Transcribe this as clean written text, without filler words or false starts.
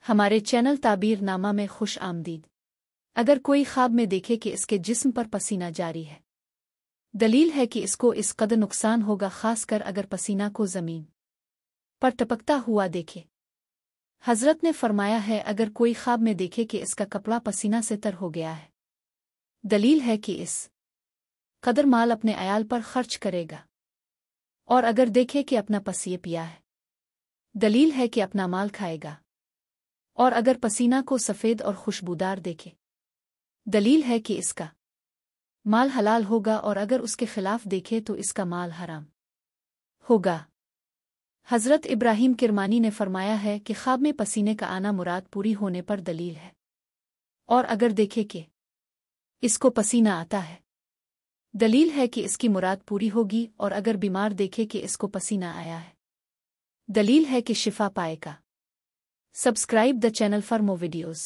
ہمارے چینل تعبیر نامہ میں خوش آمدید۔ اگر کوئی خواب میں دیکھے کہ اس کے جسم پر پسینہ جاری ہے، دلیل ہے کہ اس کو اس قدر نقصان ہوگا، خاص کر اگر پسینہ کو زمین پر ٹپکتا ہوا دیکھے۔ حضرت نے فرمایا ہے اگر کوئی خواب میں دیکھے کہ اس کا کپڑا پسینہ سے تر ہو گیا ہے، دلیل ہے کہ اس قدر مال اپنے عیال پر خرچ کرے گا، اور اگر دیکھے کہ اپنا پسیہ پیا ہے، دلیل ہے کہ اپنا مال کھائے گا، اور اگر پسینہ کو سفید اور خوشبودار دیکھے، دلیل ہے کہ اس کا مال حلال ہوگا، اور اگر اس کے خلاف دیکھے تو اس کا مال حرام ہوگا۔ حضرت ابراہیم کرمانی نے فرمایا ہے کہ خواب میں پسینے کا آنا مراد پوری ہونے پر دلیل ہے، اور اگر دیکھے کہ اس کو پسینہ آتا ہے، دلیل ہے کہ اس کی مراد پوری ہوگی، اور اگر بیمار دیکھے کہ اس کو پسینہ آیا ہے، دلیل ہے کہ شفا پائے گا۔ Subscribe the channel for more videos.